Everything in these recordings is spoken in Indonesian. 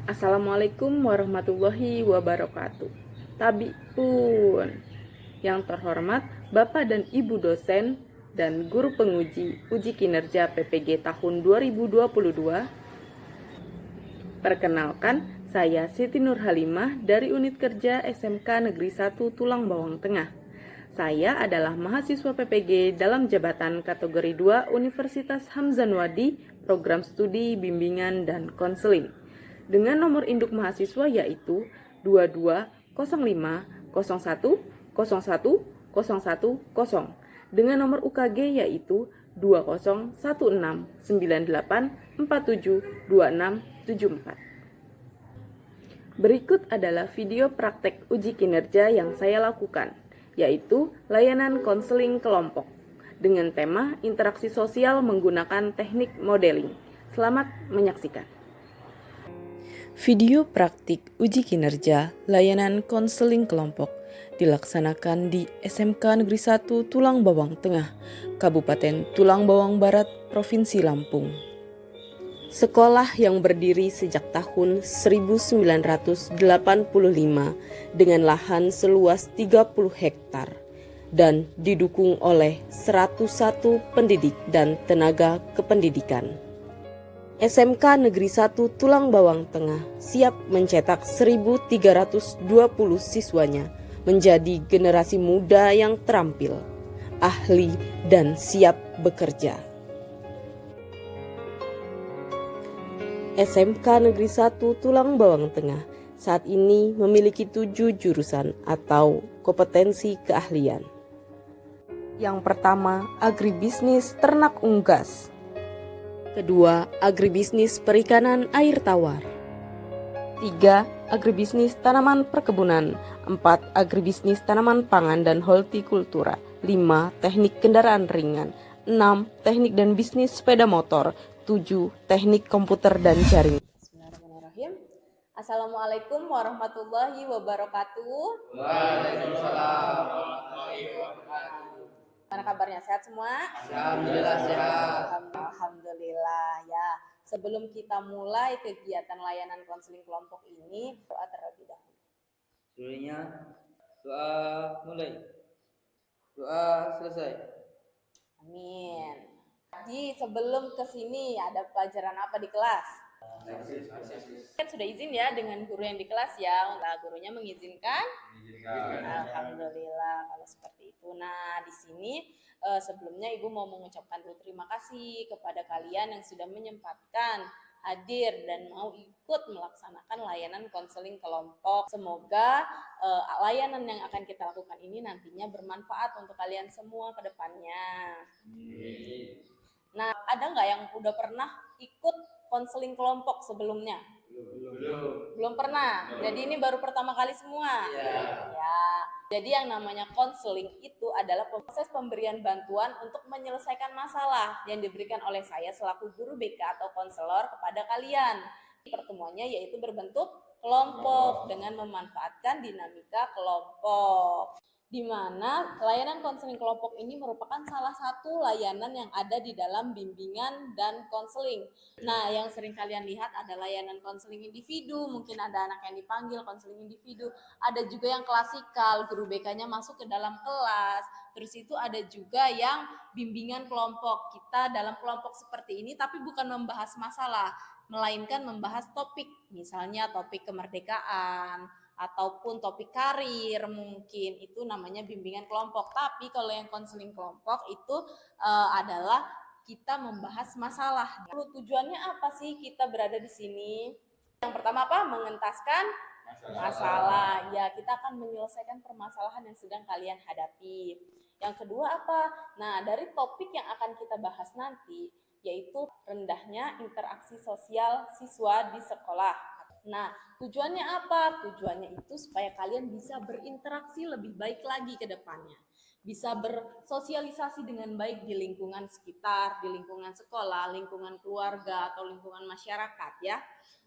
Assalamualaikum warahmatullahi wabarakatuh. Tabi pun. Yang terhormat Bapak dan Ibu dosen dan guru penguji uji kinerja PPG tahun 2022. Perkenalkan, saya Siti Nur Halimah dari Unit Kerja SMK Negeri 1 Tulang Bawang Tengah. Saya adalah mahasiswa PPG dalam jabatan kategori 2 Universitas Hamzanwadi, program studi bimbingan dan konseling. Dengan nomor induk mahasiswa yaitu 220501011010 dengan nomor UKG yaitu 201698472674. Berikut adalah video praktek uji kinerja yang saya lakukan, yaitu layanan konseling kelompok dengan tema interaksi sosial menggunakan teknik modeling. Selamat menyaksikan. Video praktik uji kinerja layanan konseling kelompok dilaksanakan di SMK Negeri 1 Tulang Bawang Tengah, Kabupaten Tulang Bawang Barat, Provinsi Lampung. Sekolah yang berdiri sejak tahun 1985 dengan lahan seluas 30 hektar dan didukung oleh 101 pendidik dan tenaga kependidikan. SMK Negeri 1 Tulang Bawang Tengah siap mencetak 1.320 siswanya menjadi generasi muda yang terampil, ahli, dan siap bekerja. SMK Negeri 1 Tulang Bawang Tengah saat ini memiliki 7 jurusan atau kompetensi keahlian. Yang pertama, agribisnis ternak unggas. Kedua, agribisnis perikanan air tawar. 3. Agribisnis tanaman perkebunan. 4. Agribisnis tanaman pangan dan hortikultura. 5. Teknik kendaraan ringan. 6. Teknik dan bisnis sepeda motor. 7. Teknik komputer dan jaringan. Bismillahirrahmanirrahim. Assalamualaikum warahmatullahi wabarakatuh. Waalaikumsalam warahmatullahi wabarakatuh. Gimana kabarnya? Sehat semua? Alhamdulillah sehat. Alhamdulillah ya. Sebelum kita mulai kegiatan layanan konseling kelompok ini, doa terlebih dahulu. Sebelumnya doa mulai. Doa selesai. Amin. Jadi sebelum ke sini ada pelajaran apa di kelas? Kan sudah izin ya dengan guru yang di kelas ya. Nah, gurunya mengizinkan? Alhamdulillah kalau seperti itu. Nah, di sini sebelumnya Ibu mau mengucapkan dulu terima kasih kepada kalian yang sudah menyempatkan hadir dan mau ikut melaksanakan layanan konseling kelompok. Semoga layanan yang akan kita lakukan ini nantinya bermanfaat untuk kalian semua ke depannya. Nah, ada nggak yang udah pernah ikut konseling kelompok sebelumnya? Belum pernah. Jadi ini baru pertama kali semua. Ya. Jadi yang namanya konseling itu adalah proses pemberian bantuan untuk menyelesaikan masalah yang diberikan oleh saya selaku guru BK atau konselor kepada kalian. Pertemuannya yaitu berbentuk kelompok dengan memanfaatkan dinamika kelompok, di mana layanan konseling kelompok ini merupakan salah satu layanan yang ada di dalam bimbingan dan konseling. Nah, yang sering kalian lihat ada layanan konseling individu, mungkin ada anak yang dipanggil konseling individu, ada juga yang klasikal, guru BK-nya masuk ke dalam kelas, terus itu ada juga yang bimbingan kelompok. Kita dalam kelompok seperti ini tapi bukan membahas masalah, melainkan membahas topik, misalnya topik kemerdekaan, ataupun topik karir, mungkin itu namanya bimbingan kelompok. Tapi kalau yang konseling kelompok itu adalah kita membahas masalah. Tujuannya apa sih kita berada di sini? Yang pertama apa? Mengentaskan masalah. Ya, kita akan menyelesaikan permasalahan yang sedang kalian hadapi. Yang kedua apa? Nah, dari topik yang akan kita bahas nanti yaitu rendahnya interaksi sosial siswa di sekolah. Nah, tujuannya apa? Tujuannya itu supaya kalian bisa berinteraksi lebih baik lagi ke depannya. Bisa bersosialisasi dengan baik di lingkungan sekitar, di lingkungan sekolah, lingkungan keluarga, atau lingkungan masyarakat ya.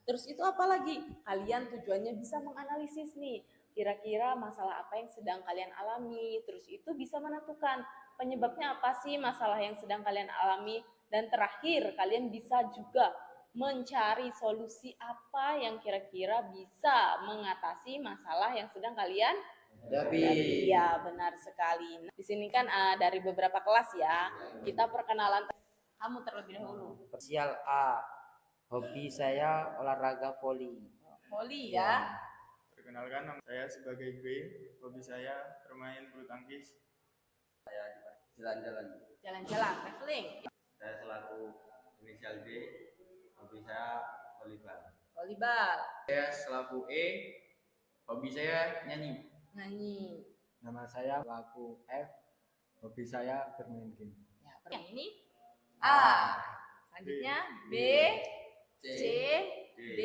Terus itu apa lagi? Kalian tujuannya bisa menganalisis nih, kira-kira masalah apa yang sedang kalian alami. Terus itu bisa menentukan penyebabnya apa sih masalah yang sedang kalian alami. Dan terakhir, kalian bisa juga mencari solusi apa yang kira-kira bisa mengatasi masalah yang sedang kalian Hadapi. Iya, benar sekali. Di sini kan dari beberapa kelas ya. Kita perkenalan kamu terlebih dahulu. Sial A. Hobi saya olahraga voli. Voli ya. Perkenalkan, nama saya sebagai B. Hobi saya bermain bulu tangkis. Jalan-jalan. Jalan-jalan, traveling. Saya selaku inisial D, hobi saya volleyball. Volleyball, Saya selaku E. Hobi saya nyanyi. nyanyi. Nama saya Laku F. Hobi saya bermain game. Ya, yang ini A. Selanjutnya B, C, D,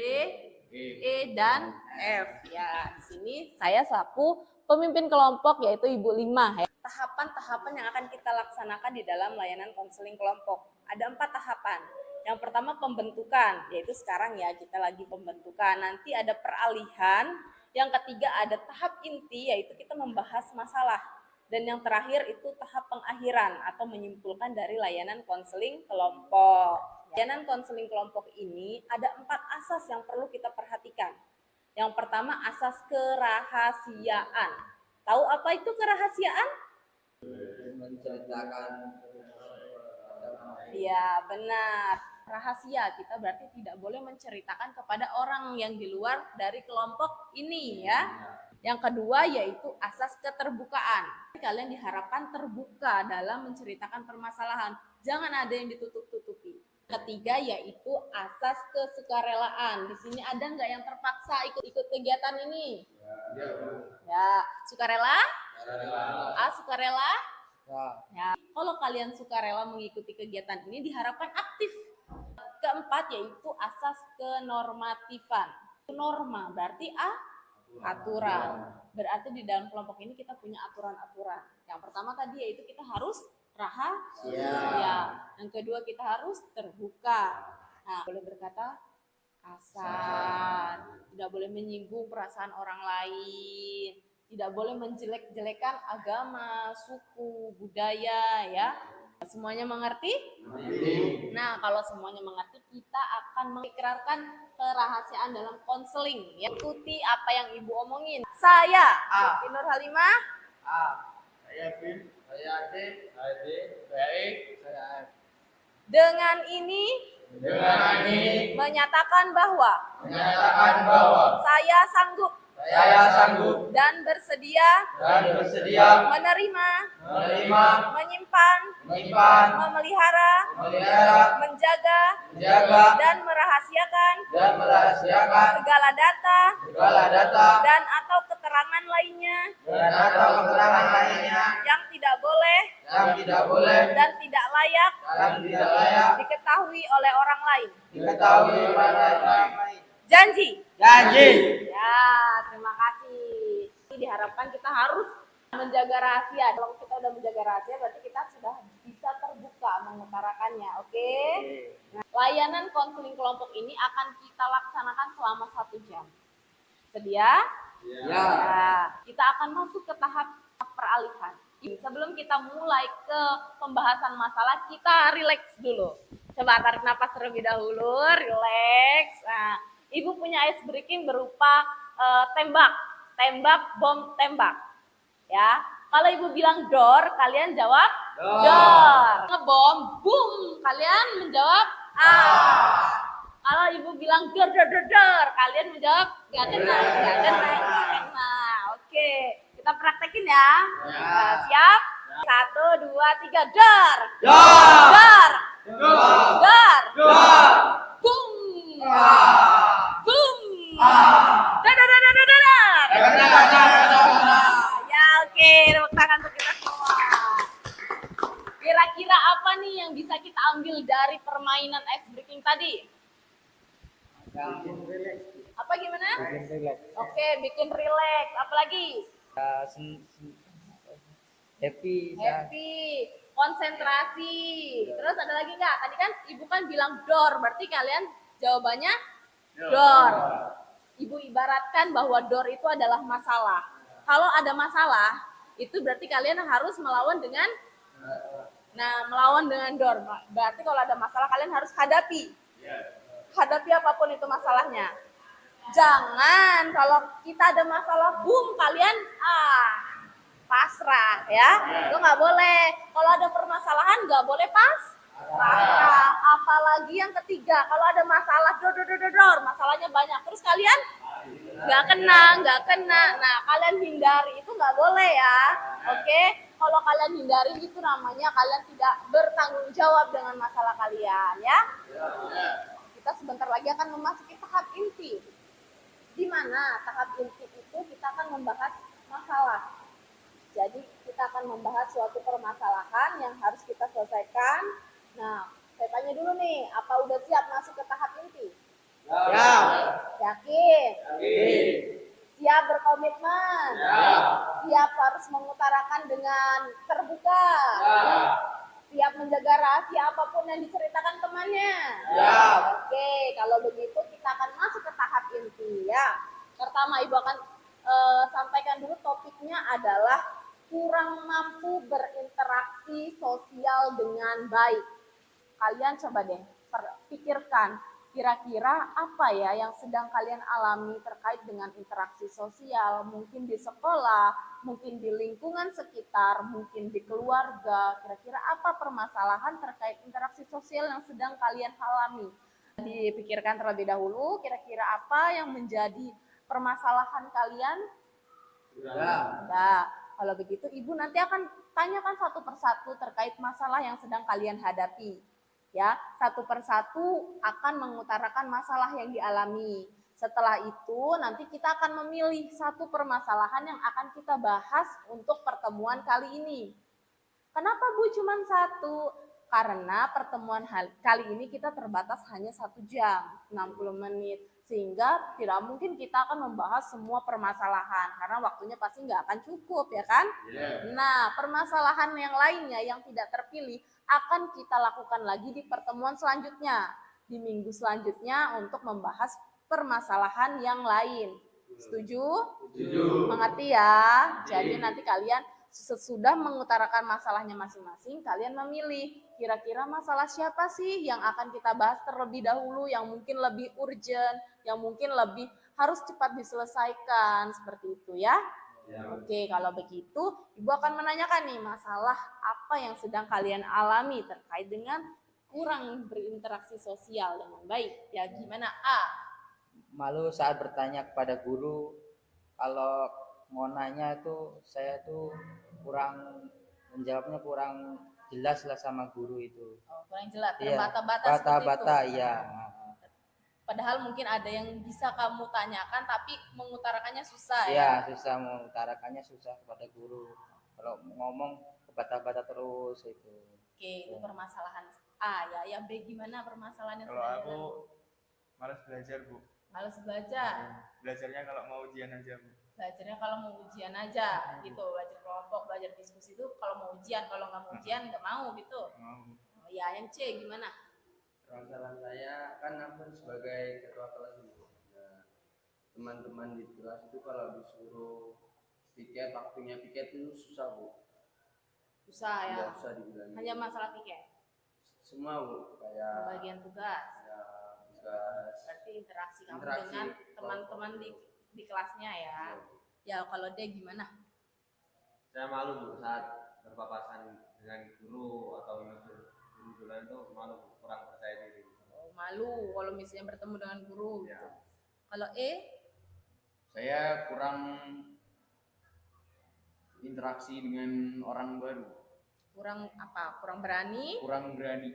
E dan F. Ya, di sini saya selaku pemimpin kelompok yaitu Ibu Lima. Ya. Tahapan-tahapan yang akan kita laksanakan di dalam layanan konseling kelompok. Ada 4 tahapan. Yang pertama pembentukan, yaitu sekarang ya kita lagi pembentukan. Nanti ada peralihan. Yang ketiga ada tahap inti, yaitu kita membahas masalah. Dan yang terakhir itu tahap pengakhiran atau menyimpulkan dari layanan konseling kelompok. Layanan konseling kelompok ini ada 4 asas yang perlu kita perhatikan. Yang pertama asas kerahasiaan. Tahu apa itu kerahasiaan? Menceritakan. Iya, benar. Rahasia, kita berarti tidak boleh menceritakan kepada orang yang di luar dari kelompok ini ya. Yang kedua yaitu asas keterbukaan. Kalian diharapkan terbuka dalam menceritakan permasalahan. Jangan ada yang ditutup-tutupi. Ketiga yaitu asas kesukarelaan. Di sini ada nggak yang terpaksa ikut kegiatan ini? Ya, sukarela? Sukarela? Ya, kalau kalian sukarela mengikuti kegiatan ini diharapkan aktif. Keempat yaitu asas kenormatifan. Norma berarti aturan. Berarti di dalam kelompok ini kita punya aturan-aturan. Yang pertama tadi yaitu kita harus rahasia. Yang kedua kita harus terbuka. Nah, boleh berkata kasar, tidak boleh menyinggung perasaan orang lain, tidak boleh menjelek-jelekan agama, suku, budaya ya. Semuanya mengerti? Nah, kalau semuanya mengerti, kita akan mengikrarkan kerahasiaan dalam konseling. Ya. Ikuti apa yang Ibu omongin. Saya, Siti Nur Halimah. Saya B. Saya D. Saya D, Saya E. Saya F. Dengan ini Dengan ini menyatakan bahwa menyatakan bahwa saya sanggup saya sanggup dan bersedia dan bersedia menerima, menerima, menyimpan, menyimpan, memelihara, memelihara, menjaga, menjaga, dan merahasiakan dan merahasiakan segala data segala data dan atau keterangan lainnya dan atau keterangan lainnya yang tidak boleh yang tidak boleh dan tidak layak dan tidak layak diketahui oleh orang lain. diketahui oleh orang lain. Janji. Janji. Ya, terima kasih. Diharapkan kita harus menjaga rahasia. Kalau kita udah menjaga rahasia, berarti kita sudah bisa terbuka mengutarakannya. Oke? Nah, layanan konseling kelompok ini akan kita laksanakan selama 1 jam. Sedia? Ya. Nah, kita akan masuk ke tahap peralihan. Sebelum kita mulai ke pembahasan masalah, kita rileks dulu. Coba tarik napas terlebih dahulu, rileks. Nah, Ibu punya ice breaking berupa tembak, bom tembak. Ya, kalau Ibu bilang door, kalian jawab door. Ngebom, boom, kalian menjawab Kalau Ibu bilang door, kalian menjawab nggak kena. Oke, kita praktekin ya. Nah, siap? 1, 2, 3, door. Boom. Boom. Ya, oke, tepuk tangan untuk kita semua. Kira-kira apa nih yang bisa kita ambil dari permainan ice breaking tadi? Apa gimana? Bikin relax. Oke, bikin relax. Apalagi? Happy. Happy, konsentrasi. Terus ada lagi nggak? Tadi kan Ibu kan bilang door, berarti kalian jawabannya door. Ibu ibaratkan bahwa door itu adalah masalah. Kalau ada masalah, itu berarti kalian harus melawan dengan melawan dengan door. Berarti kalau ada masalah kalian harus hadapi. hadapi apapun itu masalahnya. Jangan kalau kita ada masalah, kalian pasrah ya. Itu nggak boleh. Kalau ada permasalahan nggak boleh pasrah. Apalagi yang ketiga, kalau ada masalah, masalahnya banyak. Terus kalian nggak kena. Nah, kalian hindari, itu nggak boleh ya. Oke, kalau kalian hindari itu namanya kalian tidak bertanggung jawab dengan masalah kalian ya. Kita sebentar lagi akan memasuki tahap inti. Di mana tahap inti itu kita akan membahas masalah. Jadi kita akan membahas suatu permasalahan yang harus kita selesaikan. Nah, saya tanya dulu nih, apa udah siap masuk ke tahap inti? Ya. Yakin? Siap berkomitmen? Siap harus mengutarakan dengan terbuka? Siap menjaga rahasia apapun yang diceritakan temannya? Oke, kalau begitu kita akan masuk ke tahap inti ya. Pertama, Ibu akan sampaikan dulu topiknya adalah kurang mampu berinteraksi sosial dengan baik. Kalian coba deh pikirkan, kira-kira apa ya yang sedang kalian alami terkait dengan interaksi sosial, mungkin di sekolah, mungkin di lingkungan sekitar, mungkin di keluarga. Kira-kira apa permasalahan terkait interaksi sosial yang sedang kalian alami? Dipikirkan terlebih dahulu, kira-kira apa yang menjadi permasalahan kalian? Nah, kalau begitu Ibu nanti akan tanyakan satu persatu terkait masalah yang sedang kalian hadapi. Ya, satu persatu akan mengutarakan masalah yang dialami. Setelah itu nanti kita akan memilih satu permasalahan yang akan kita bahas untuk pertemuan kali ini. Kenapa Bu cuma satu? Karena pertemuan kali ini kita terbatas hanya 1 jam, 60 menit. Sehingga tidak mungkin kita akan membahas semua permasalahan, karena waktunya pasti nggak akan cukup, ya kan? Nah, permasalahan yang lainnya yang tidak terpilih akan kita lakukan lagi di pertemuan selanjutnya, di minggu selanjutnya untuk membahas permasalahan yang lain. Setuju? Setuju. Mengerti ya? Jadi nanti kalian sesudah mengutarakan masalahnya masing-masing, kalian memilih kira-kira masalah siapa sih yang akan kita bahas terlebih dahulu, yang mungkin lebih urgent, yang mungkin lebih harus cepat diselesaikan, seperti itu ya. Oke, kalau begitu Ibu akan menanyakan nih masalah apa yang sedang kalian alami terkait dengan kurang berinteraksi sosial dengan baik. Ya gimana? Malu saat bertanya kepada guru. Kalau mau nanya tuh saya tuh menjawabnya kurang jelas lah sama guru itu. Kurang jelas, Iya, terbata-bata bata-bata, iya. Padahal mungkin ada yang bisa kamu tanyakan tapi mengutarakannya susah ya. Iya, susah mengutarakannya, susah kepada guru. Kalau ngomong bata-bata terus itu. Oke, itu permasalahan ya. B gimana permasalahannya? Kalau aku malas belajar, Bu. Malas belajar. Belajarnya kalau mau ujian aja, Bu. Belajarnya kalau mau ujian aja gitu, belajar kelompok, belajar diskusi itu kalau mau ujian, kalau nggak mau ujian nggak mau gitu. Ya, yang C gimana? Permasalahan saya kan aku sebagai ketua kelas itu. Nah, teman-teman di kelas itu kalau disuruh piket, waktunya piket itu susah, Bu. Susah ya. Susah dibilangin. Hanya masalah piket. Semua, Bu, kayak bagian tugas. Ya, tugas. Berarti interaksi kamu dengan teman-teman di kelasnya ya. Ya, kalau dia gimana? Saya malu, Bu, saat berpapasan dengan guru atau guru lain itu malu, Bu, kurang percaya diri. Oh, malu kalau misalnya bertemu dengan guru. Ya. Gitu. Kalau saya kurang interaksi dengan orang baru. Kurang apa? Kurang berani? Kurang berani.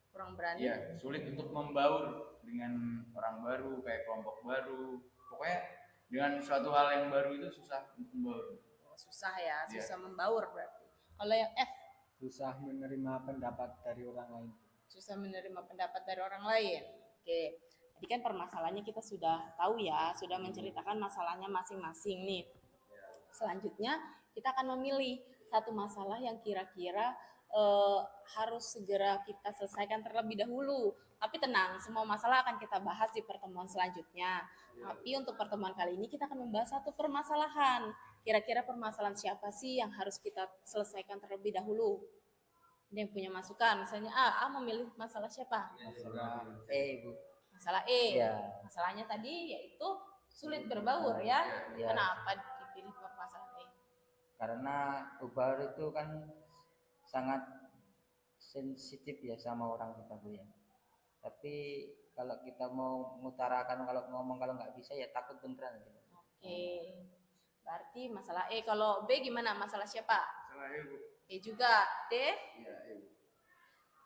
Kurang berani. Ya, sulit untuk membaur dengan orang baru, kayak kelompok baru. Pokoknya dengan suatu hal yang baru itu susah untuk membaur. Susah ya, susah membaur berarti. Kalau yang F? Susah menerima pendapat dari orang lain. Susah menerima pendapat dari orang lain. Oke. Jadi kan permasalahannya kita sudah tahu ya, sudah menceritakan masalahnya masing-masing nih. Selanjutnya kita akan memilih satu masalah yang kira-kira harus segera kita selesaikan terlebih dahulu. Tapi tenang, semua masalah akan kita bahas di pertemuan selanjutnya. Tapi untuk pertemuan kali ini kita akan membahas satu permasalahan. Kira-kira permasalahan siapa sih yang harus kita selesaikan terlebih dahulu? Ini yang punya masukan, misalnya A memilih masalah siapa? Masalah Bu. Masalah E. Ya, Masalahnya tadi yaitu sulit berbaur ya. ya. Kenapa dipilih permasalahan E? Karena berbaur itu kan sangat sensitif ya sama orang kita Bu ya. Tapi kalau kita mau mengutarakan, kalau ngomong kalau nggak bisa ya takut beneran gitu. Oke. Berarti masalah E. Kalau B gimana? Masalah siapa? Salah ya, Bu. E juga. D? Ya, ibu.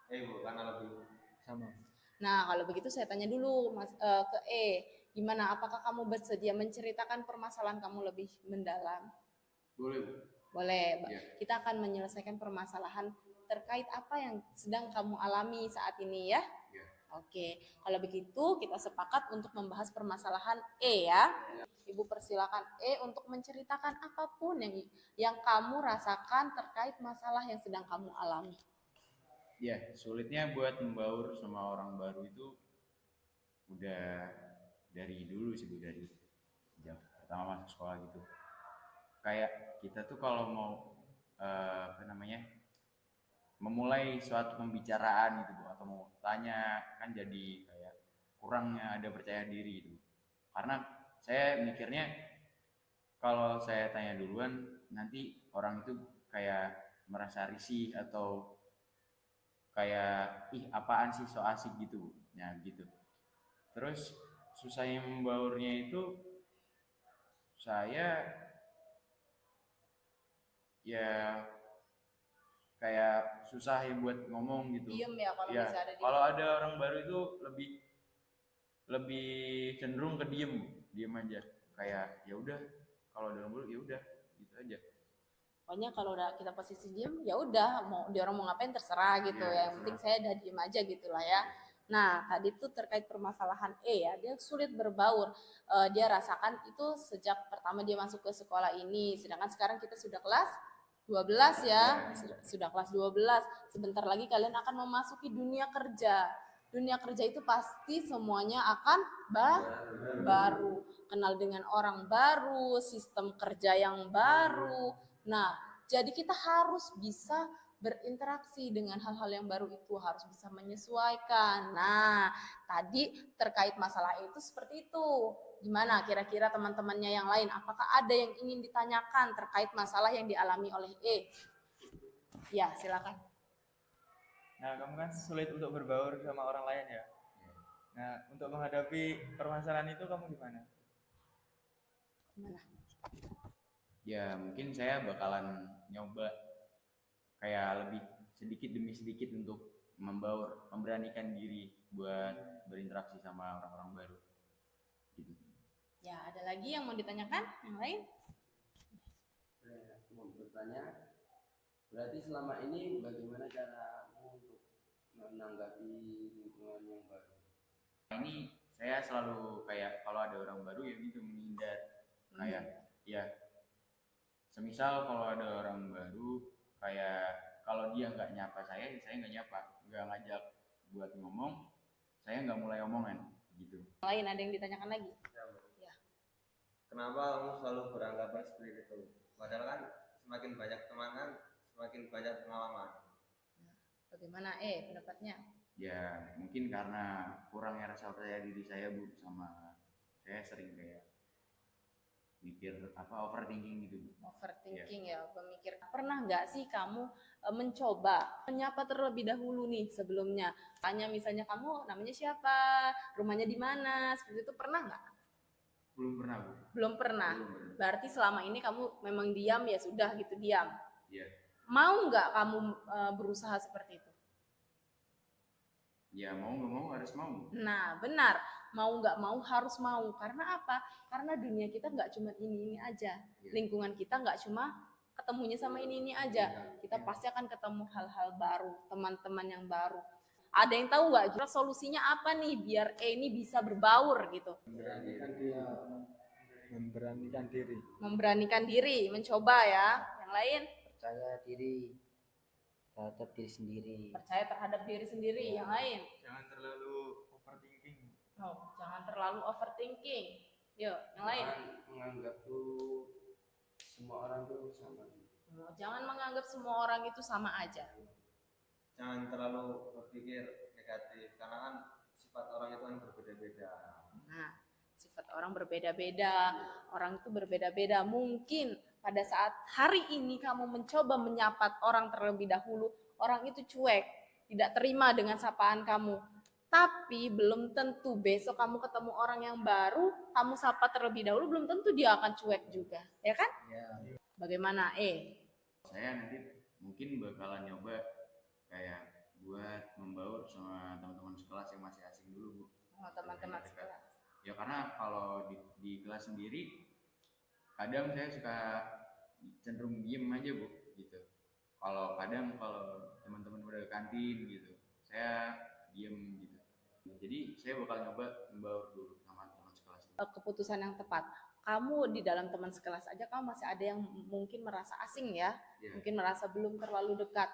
Bu, karena lebih Sama. Nah, kalau begitu saya tanya dulu ke E. Gimana? Apakah kamu bersedia menceritakan permasalahan kamu lebih mendalam? Boleh, Bu. Boleh. Iya. Kita akan menyelesaikan permasalahan terkait apa yang sedang kamu alami saat ini ya. Iya. Oke. Kalau begitu kita sepakat untuk membahas permasalahan E ya. Ibu persilakan E untuk menceritakan apapun yang kamu rasakan terkait masalah yang sedang kamu alami. Ya, sulitnya buat membaur sama orang baru itu udah dari dulu sih Bu, dari sejak pertama masuk sekolah gitu. Kayak kita tuh kalau mau memulai suatu pembicaraan gitu Bu, atau mau tanya kan jadi kayak kurangnya ada percaya diri gitu. Karena saya mikirnya kalau saya tanya duluan nanti orang itu kayak merasa risih atau kayak ih apaan sih so asik gitu ya gitu. Terus susahnya membaurnya itu saya ya kayak susah ya buat ngomong gitu. Diem ya kalau Ya, bisa ada di kalau ada orang baru itu lebih cenderung ke diem aja. Kayak ya udah, kalau ada orang baru ya udah gitu aja. Pokoknya kalau udah kita posisi diem, ya udah mau dia orang mau ngapain terserah gitu Iya, ya. Yang penting saya udah diem aja gitu lah ya. Nah, tadi tuh terkait permasalahan E ya, dia sulit berbaur. Dia rasakan itu sejak pertama dia masuk ke sekolah ini. Sedangkan sekarang kita sudah kelas 12 ya, sudah kelas 12. Sebentar lagi kalian akan memasuki dunia kerja. Dunia kerja itu pasti semuanya akan baru. Kenal dengan orang baru, sistem kerja yang baru. Nah, jadi kita harus bisa berinteraksi dengan hal-hal yang baru itu, harus bisa menyesuaikan. Nah, tadi terkait masalah itu seperti itu. Gimana kira-kira teman-temannya yang lain? Apakah ada yang ingin ditanyakan terkait masalah yang dialami oleh E? Ya, silakan. Nah, kamu kan sulit untuk berbaur sama orang lain ya. Nah, untuk menghadapi permasalahan itu kamu gimana? Gimana? Ya mungkin saya bakalan nyoba kayak lebih sedikit demi sedikit untuk memberanikan diri buat berinteraksi sama orang-orang baru gitu. Ya, ada lagi yang mau ditanyakan? Yang lain? Saya mau bertanya, berarti selama ini bagaimana caramu untuk menanggapi lingkungan yang baru? Ini saya selalu kayak kalau ada orang baru ya gitu menghindar. Kayak ya semisal kalau ada orang baru kayak kalau dia nggak nyapa saya nggak nyapa, nggak ngajak buat ngomong, saya nggak mulai omongan gitu. Yang lain ada yang ditanyakan lagi? Ya. kenapa kamu selalu beranggapan seperti itu? Padahal kan semakin banyak teman kan semakin banyak pengalaman. Bagaimana pendapatnya? Ya mungkin karena kurangnya rasa percaya diri saya Bu, sama saya sering kayak mikir overthinking gitu. Overthinking ya, pemikir. Pernah nggak sih kamu mencoba menyapa terlebih dahulu nih sebelumnya? Tanya misalnya kamu namanya siapa, rumahnya di mana, seperti itu pernah nggak? Belum pernah Bu. Belum pernah. Belum pernah. Berarti selama ini kamu memang diam ya sudah gitu diam. Iya. Mau nggak kamu berusaha seperti itu? Ya mau nggak mau harus mau. Nah benar, mau nggak mau harus mau. Karena apa? Karena dunia kita nggak cuma ini aja. Lingkungan kita nggak cuma ketemunya sama ini aja. Kita pasti akan ketemu hal-hal baru, teman-teman yang baru. Ada yang tahu nggak kira solusinya apa nih biar ini bisa berbaur gitu? Memberanikan diri, mencoba ya. Yang lain Percaya diri terhadap diri sendiri. percaya terhadap diri sendiri. Yang lain Jangan terlalu overthinking. jangan terlalu overthinking. Yuk, yang lain. Jangan menganggap tuh semua orang tuh sama. Jangan menganggap semua orang itu sama aja. Jangan terlalu berpikir negatif karena kan sifat orang itu kan berbeda-beda. Nah, sifat orang berbeda-beda, orang itu berbeda-beda. Mungkin pada saat hari ini kamu mencoba menyapa orang terlebih dahulu, orang itu cuek, tidak terima dengan sapaan kamu. Tapi belum tentu besok kamu ketemu orang yang baru, kamu sapa terlebih dahulu, belum tentu dia akan cuek juga, ya kan? Ya. Bagaimana? Saya nanti mungkin bakalan nyoba kayak buat membaur sama teman-teman sekelas yang masih asing dulu, Bu. Oh, teman-teman Dekat. sekelas. Ya karena kalau di kelas sendiri kadang saya suka cenderung diem aja, Bu, gitu. Kalau teman-teman udah ke kantin gitu, saya diem gitu. Jadi saya bakal nyoba membaur dulu sama teman sekelas. Keputusan yang tepat. Kamu di dalam teman sekelas aja kamu masih ada yang mungkin merasa asing ya, mungkin merasa belum terlalu dekat.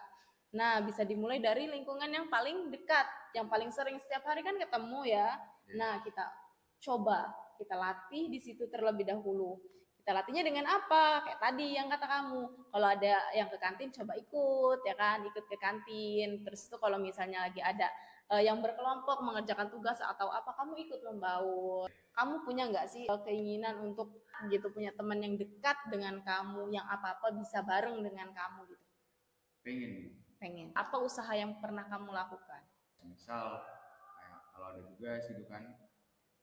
Nah, bisa dimulai dari lingkungan yang paling dekat, yang paling sering setiap hari kan ketemu ya. Nah, kita coba, kita latih di situ terlebih dahulu. Kita latihnya dengan apa? Kayak tadi yang kata kamu, kalau ada yang ke kantin coba ikut ya kan, ikut ke kantin. Terus itu kalau misalnya lagi ada yang berkelompok mengerjakan tugas atau apa, kamu ikut membaur. Kamu punya nggak sih keinginan untuk gitu punya teman yang dekat dengan kamu, yang apa-apa bisa bareng dengan kamu gitu? Pengen. Apa usaha yang pernah kamu lakukan? Misal kayak kalau ada tugas gitu kan,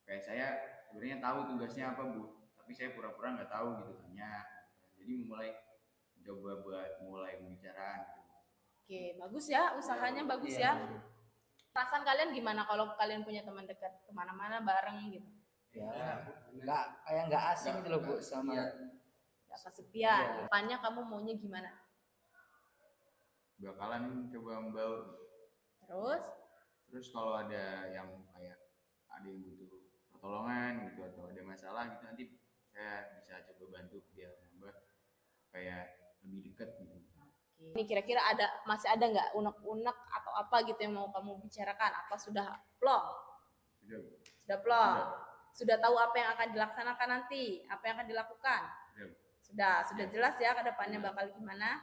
kayak saya sebenarnya tahu tugasnya apa, Bu, tapi saya pura-pura nggak tahu gitu, tanya. Jadi coba buat mulai pembicaraan. Oke, bagus ya, usahanya bagus ya. Perasaan kalian gimana kalau kalian punya teman dekat kemana-mana bareng gitu? Ya, nggak asing gitu loh, Bu, sama Gak kesepian. Depannya kamu maunya gimana? Bakalan coba membaur. Terus kalau ada yang kayak ada yang butuh pertolongan gitu atau ada masalah gitu, nanti saya bisa coba bantu biar nambah kayak lebih dekat gitu. Ini kira-kira masih ada nggak unek-unek atau apa gitu yang mau kamu bicarakan? Apa sudah plong? Sudah plong. Sudah tahu apa yang akan dilaksanakan nanti? Apa yang akan dilakukan? Sudah jelas ya ke depannya bakal gimana?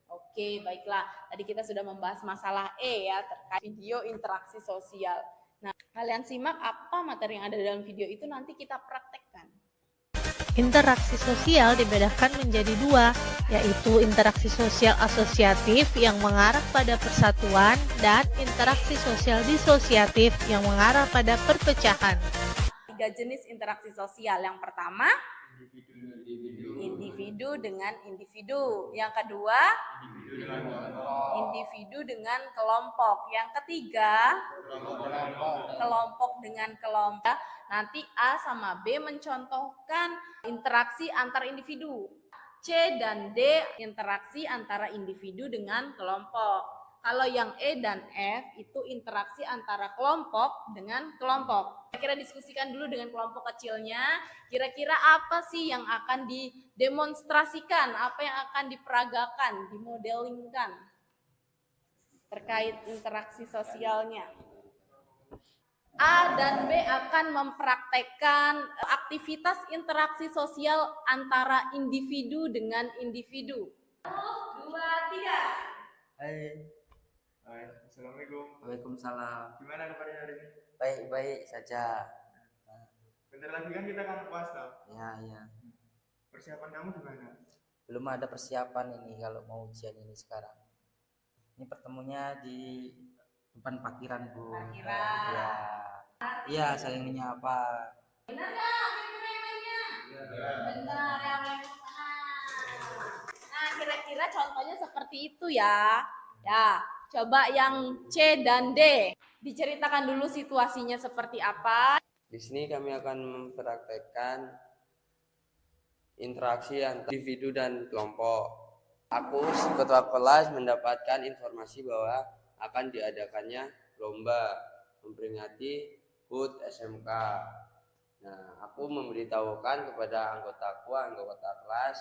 Oke, baiklah. Tadi kita sudah membahas masalah ya, terkait video interaksi sosial. Nah, kalian simak apa materi yang ada dalam video itu, nanti kita praktekkan. Interaksi sosial dibedakan menjadi dua, yaitu interaksi sosial asosiatif yang mengarah pada persatuan dan interaksi sosial disosiatif yang mengarah pada perpecahan. 3 jenis interaksi sosial. Yang pertama, individu dengan individu. Yang kedua, individu dengan kelompok. Yang ketiga, kelompok dengan kelompok. Nanti A sama B mencontohkan interaksi antar individu. C dan D interaksi antara individu dengan kelompok. Kalau yang E dan F itu interaksi antara kelompok dengan kelompok. Kira-kira diskusikan dulu dengan kelompok kecilnya, kira-kira apa sih yang akan didemonstrasikan, apa yang akan diperagakan, dimodelingkan terkait interaksi sosialnya. A dan B akan mempraktekkan aktivitas interaksi sosial antara individu dengan individu. 1, 2, 3. Hai, assalamualaikum. Waalaikumsalam. Gimana kabarnya hari ini? Baik-baik saja. Bentar lagi kan kita akan puasa. Ya. Persiapan kamu gimana? Belum ada persiapan ini kalau mau ujian ini sekarang. Ini pertemunya di depan parkiran, Bu. Parkiran. Iya, saling menyapa. Benar nggak kira-kira yang lainnya? Benar, yang lainnya. Nah, kira-kira contohnya seperti itu ya. Ya, coba yang C dan D. Diceritakan dulu situasinya seperti apa. Di sini kami akan mempraktekkan interaksi antara individu dan kelompok. Aku ketua kelas mendapatkan informasi bahwa akan diadakannya lomba memperingati HUT SMK. Nah, aku memberitahukan kepada anggota kelas.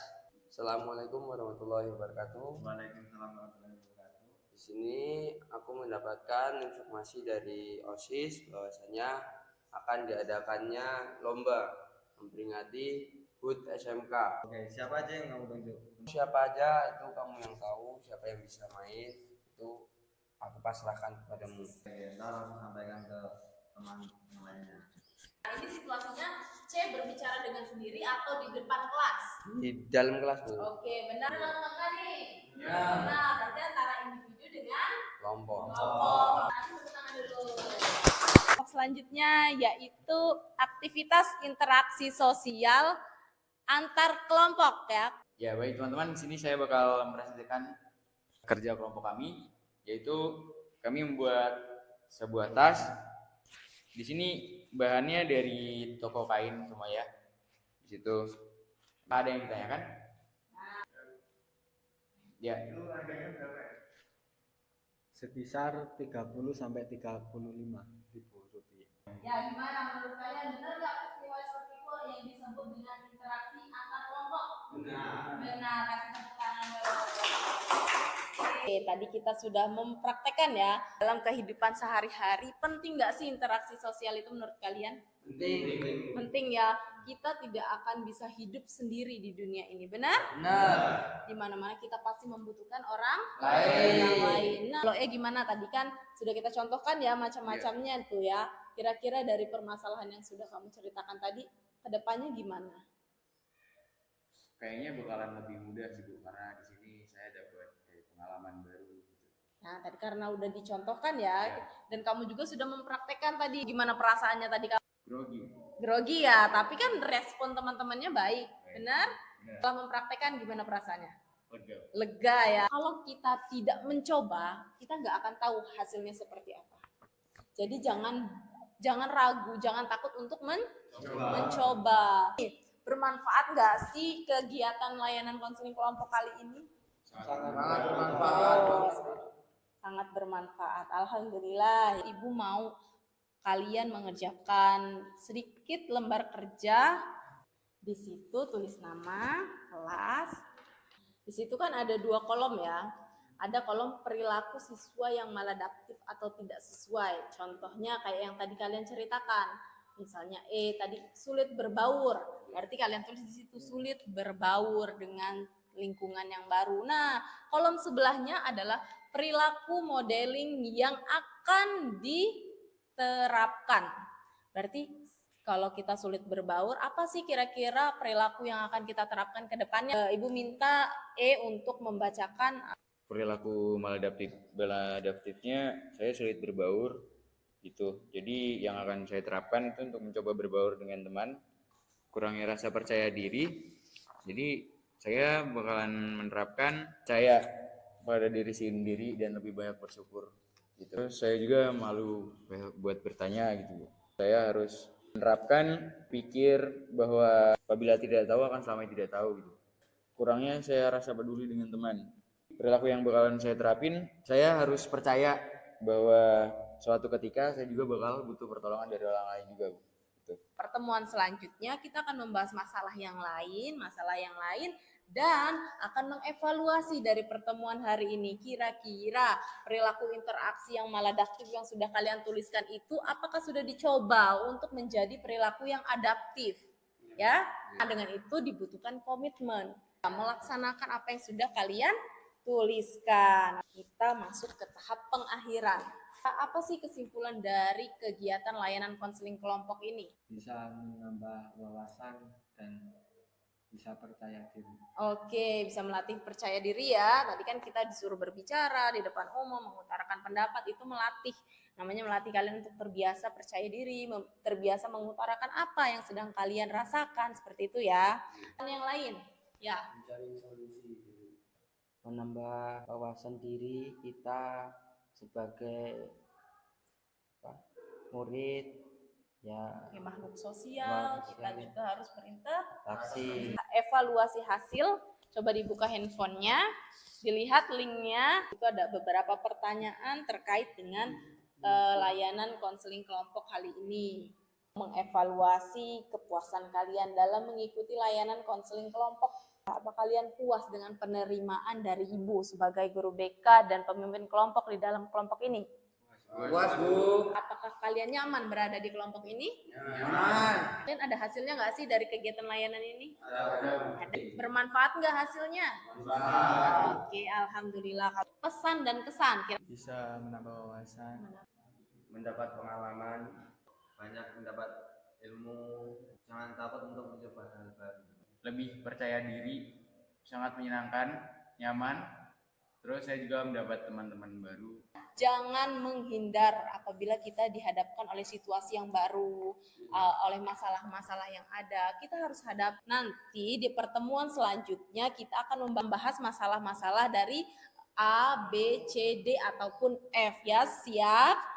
Assalamualaikum warahmatullahi wabarakatuh. Waalaikumsalam warahmatullahi wabarakatuh. Di sini aku mendapatkan informasi dari OSIS bahwasanya akan diadakannya lomba memperingati HUT SMK. Oke, siapa aja yang kamu tunjuk? Siapa aja itu kamu yang tahu, siapa yang bisa main itu aku pasrahkan kepadamu. Oke, ntar langsung sampaikan ke teman yang lainnya. Nah, ini situasinya C berbicara dengan sendiri atau di depan kelas? Di dalam kelas, Bu. Oke, benar enggak nih? Ya. Nah, berarti antara individu dengan Kelompok. kelompok. Nanti tepuk tangan dulu. Selanjutnya yaitu aktivitas interaksi sosial antar kelompok ya. Ya baik teman-teman, di sini saya bakal mempresentasikan kerja kelompok kami, yaitu kami membuat sebuah tas. Di sini bahannya dari toko kain semua ya. Di situ ada yang ditanyakan? Ya. Itu harganya berapa ya? Sebesar 30 sampai 35 ribu rupiah. Ya, gimana menurut kalian, benar nggak peristiwa seperti itu yang disebut dengan interaksi antar kelompok? Benar, kasih tepuk tangan dulu. Oke, tadi kita sudah mempraktekkan ya, dalam kehidupan sehari-hari penting nggak sih interaksi sosial itu menurut kalian? Penting. Penting ya, kita tidak akan bisa hidup sendiri di dunia ini, benar? Benar. Di mana-mana kita pasti membutuhkan orang Lain. lain. Nah, kalau gimana tadi kan sudah kita contohkan ya macam-macamnya tuh ya. Kira-kira dari permasalahan yang sudah kamu ceritakan tadi, kedepannya gimana? Kayaknya bakalan lebih mudah sih Bu, karena di sini saya dapat pengalaman baru gitu. Nah, tadi karena udah dicontohkan ya, Ya. dan kamu juga sudah mempraktekkan tadi, gimana perasaannya tadi kamu? Grogi. Ya, tapi kan respon teman-temannya baik, benar? Benar. Setelah mempraktekkan gimana perasaannya? Lega. Lega ya. Kalau kita tidak mencoba, kita nggak akan tahu hasilnya seperti apa. Jadi jangan ragu, jangan takut untuk mencoba. Bermanfaat nggak sih kegiatan layanan konseling kelompok kali ini? Sangat bermanfaat. Sangat bermanfaat. Alhamdulillah, Ibu mau kalian mengerjakan sedikit lembar kerja. Di situ tulis nama, kelas. Di situ kan ada 2 kolom ya. Ada kolom perilaku siswa yang maladaptif atau tidak sesuai. Contohnya kayak yang tadi kalian ceritakan. Misalnya tadi sulit berbaur. Berarti kalian tulis di situ sulit berbaur dengan lingkungan yang baru. Nah, kolom sebelahnya adalah perilaku modeling yang akan diterapkan. Berarti kalau kita sulit berbaur, apa sih kira-kira perilaku yang akan kita terapkan ke depannya? Ibu minta untuk membacakan. Perilaku maladaptifnya saya sulit berbaur gitu. Jadi yang akan saya terapkan itu untuk mencoba berbaur dengan teman, kurangnya rasa percaya diri. Jadi saya bakalan menerapkan percaya pada diri sendiri dan lebih banyak bersyukur gitu. Terus saya juga malu buat bertanya gitu. Saya harus menerapkan pikir bahwa apabila tidak tahu akan selamanya tidak tahu gitu. Kurangnya saya rasa peduli dengan teman. Perilaku yang bakalan saya terapin, saya harus percaya bahwa suatu ketika saya juga bakal butuh pertolongan dari orang lain juga. Gitu. Pertemuan selanjutnya kita akan membahas masalah yang lain, dan akan mengevaluasi dari pertemuan hari ini. Kira-kira perilaku interaksi yang maladaptif yang sudah kalian tuliskan itu apakah sudah dicoba untuk menjadi perilaku yang adaptif? Ya, nah, dengan itu dibutuhkan komitmen melaksanakan apa yang sudah kalian tuliskan. Kita masuk ke tahap pengakhiran. Apa sih kesimpulan dari kegiatan layanan konseling kelompok ini? Bisa menambah wawasan dan bisa percaya diri. Oke, bisa melatih percaya diri ya. Tadi kan kita disuruh berbicara di depan umum, mengutarakan pendapat, itu melatih. Namanya melatih kalian untuk terbiasa percaya diri, terbiasa mengutarakan apa yang sedang kalian rasakan, seperti itu ya. Dan yang lain, ya. Mencari solusi. Menambah wawasan diri kita sebagai murid ya, Makhluk sosial, kita juga harus berinteraksi. taksi. Evaluasi hasil, coba dibuka handphonenya, dilihat linknya. Itu ada beberapa pertanyaan terkait dengan layanan konseling kelompok kali ini. Mengevaluasi kepuasan kalian dalam mengikuti layanan konseling kelompok. Apa kalian puas dengan penerimaan dari Ibu sebagai guru BK dan pemimpin kelompok di dalam kelompok ini? Puas, Bu. Apakah kalian nyaman berada di kelompok ini? Nyaman. Dan ada hasilnya nggak sih dari kegiatan layanan ini? Ada. Bermanfaat nggak hasilnya? Oke, alhamdulillah. Pesan dan kesan. Bisa menambah wawasan. Mendapat pengalaman. banyak mendapat ilmu, jangan takut untuk mencoba hal baru. Lebih percaya diri, sangat menyenangkan, nyaman. Terus saya juga mendapat teman-teman baru. Jangan menghindar apabila kita dihadapkan oleh situasi yang baru, oleh masalah-masalah yang ada. Kita harus hadap. Nanti di pertemuan selanjutnya kita akan membahas masalah-masalah dari A, B, C, D ataupun F ya. Siap?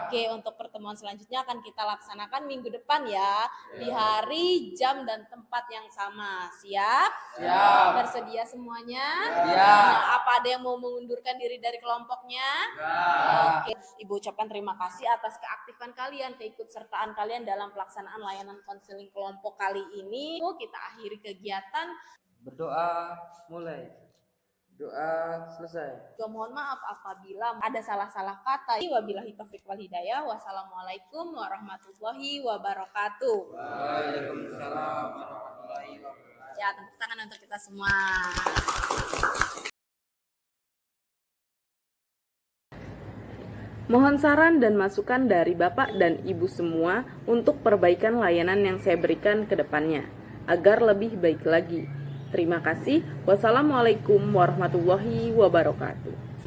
Oke, untuk pertemuan selanjutnya akan kita laksanakan minggu depan ya, di hari, jam, dan tempat yang sama. Siap? Siap. Bersedia semuanya? Siap. Nah, apa ada yang mau mengundurkan diri dari kelompoknya? Oke, Ibu ucapkan terima kasih atas keaktifan kalian, keikutsertaan kalian dalam pelaksanaan layanan konseling kelompok kali ini. Kita akhiri kegiatan. Berdoa mulai, doa selesai. Juga mohon maaf apabila ada salah-salah kata. Wabillahi taufiq wal hidayah. Wassalamualaikum warahmatullahi wabarakatuh. Waalaikumsalam warahmatullahi wabarakatuh. Ya, tepuk tangan untuk kita semua. Mohon saran dan masukan dari Bapak dan Ibu semua untuk perbaikan layanan yang saya berikan ke depannya, agar lebih baik lagi. Terima kasih. Wassalamualaikum warahmatullahi wabarakatuh.